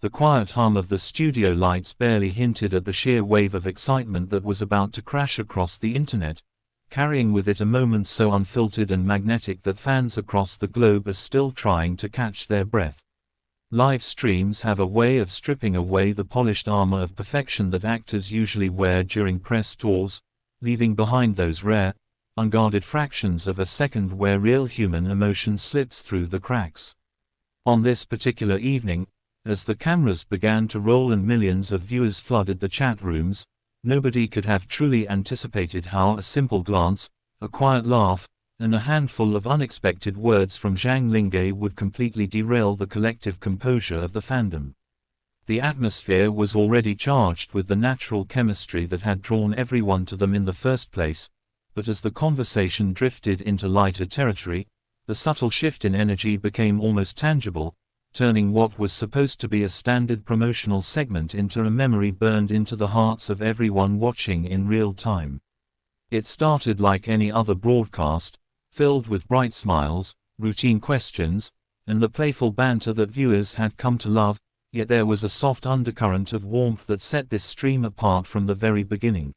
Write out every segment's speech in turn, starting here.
The quiet hum of the studio lights barely hinted at the sheer wave of excitement that was about to crash across the internet, carrying with it a moment so unfiltered and magnetic that fans across the globe are still trying to catch their breath. Live streams have a way of stripping away the polished armor of perfection that actors usually wear during press tours, leaving behind those rare, unguarded fractions of a second where real human emotion slips through the cracks. On this particular evening, as the cameras began to roll and millions of viewers flooded the chat rooms, nobody could have truly anticipated how a simple glance, a quiet laugh, and a handful of unexpected words from Zhang Linghe would completely derail the collective composure of the fandom. The atmosphere was already charged with the natural chemistry that had drawn everyone to them in the first place, but as the conversation drifted into lighter territory, the subtle shift in energy became almost tangible, turning what was supposed to be a standard promotional segment into a memory burned into the hearts of everyone watching in real time. It started like any other broadcast, filled with bright smiles, routine questions, and the playful banter that viewers had come to love, yet there was a soft undercurrent of warmth that set this stream apart from the very beginning.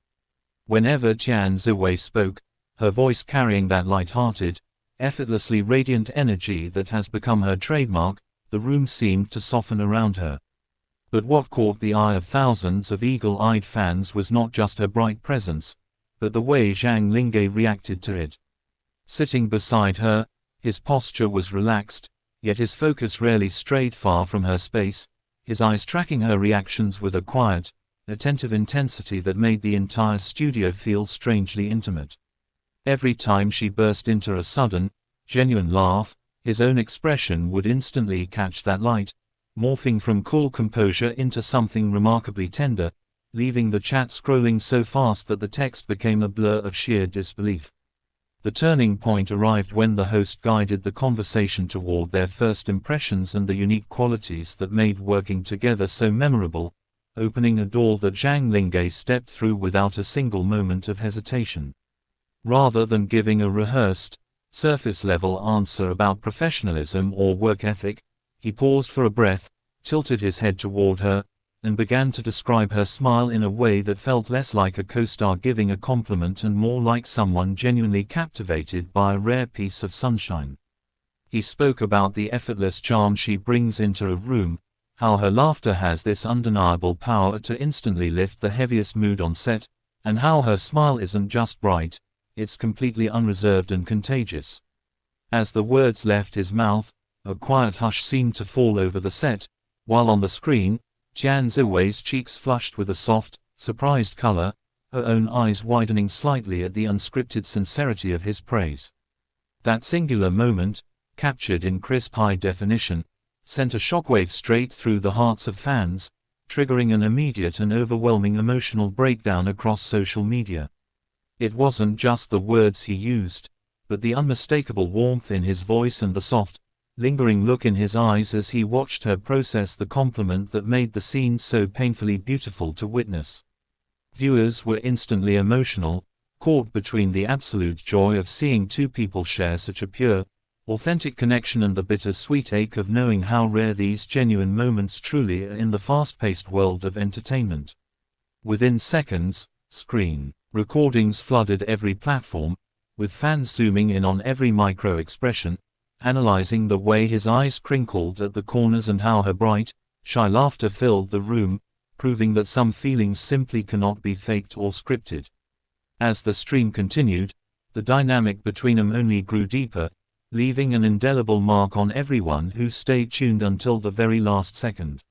Whenever Xiwei spoke, her voice carrying that light-hearted, effortlessly radiant energy that has become her trademark, the room seemed to soften around her. But what caught the eye of thousands of eagle-eyed fans was not just her bright presence, but the way Zhang Linghe reacted to it. Sitting beside her, his posture was relaxed, yet his focus rarely strayed far from her space, his eyes tracking her reactions with a quiet, attentive intensity that made the entire studio feel strangely intimate. Every time she burst into a sudden, genuine laugh, his own expression would instantly catch that light, morphing from cool composure into something remarkably tender, leaving the chat scrolling so fast that the text became a blur of sheer disbelief. The turning point arrived when the host guided the conversation toward their first impressions and the unique qualities that made working together so memorable, opening a door that Zhang Linghe stepped through without a single moment of hesitation. Rather than giving a rehearsed, surface-level answer about professionalism or work ethic, he paused for a breath, tilted his head toward her, and began to describe her smile in a way that felt less like a co-star giving a compliment and more like someone genuinely captivated by a rare piece of sunshine. He spoke about the effortless charm she brings into a room, how her laughter has this undeniable power to instantly lift the heaviest mood on set, and how her smile isn't just bright, it's completely unreserved and contagious. As the words left his mouth, a quiet hush seemed to fall over the set, while on the screen, Xiwei's cheeks flushed with a soft, surprised color, her own eyes widening slightly at the unscripted sincerity of his praise. That singular moment, captured in crisp high definition, sent a shockwave straight through the hearts of fans, triggering an immediate and overwhelming emotional breakdown across social media. It wasn't just the words he used, but the unmistakable warmth in his voice and the soft, lingering look in his eyes as he watched her process the compliment that made the scene so painfully beautiful to witness. Viewers were instantly emotional, caught between the absolute joy of seeing two people share such a pure, authentic connection and the bitter-sweet ache of knowing how rare these genuine moments truly are in the fast-paced world of entertainment. Within seconds, screen recordings flooded every platform, with fans zooming in on every micro-expression, analyzing the way his eyes crinkled at the corners and how her bright, shy laughter filled the room, proving that some feelings simply cannot be faked or scripted. As the stream continued, the dynamic between them only grew deeper, leaving an indelible mark on everyone who stayed tuned until the very last second.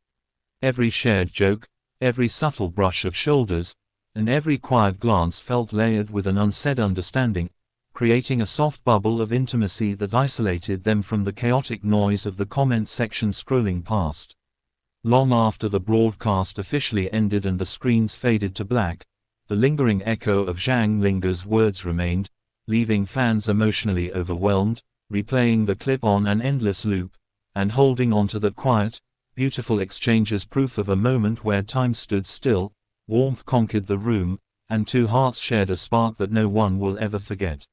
Every shared joke, every subtle brush of shoulders, and every quiet glance felt layered with an unsaid understanding, creating a soft bubble of intimacy that isolated them from the chaotic noise of the comment section scrolling past. Long after the broadcast officially ended and the screens faded to black, the lingering echo of Zhang Linghe's words remained, leaving fans emotionally overwhelmed, replaying the clip on an endless loop, and holding on to that quiet, beautiful exchange as proof of a moment where time stood still, warmth conquered the room, and two hearts shared a spark that no one will ever forget.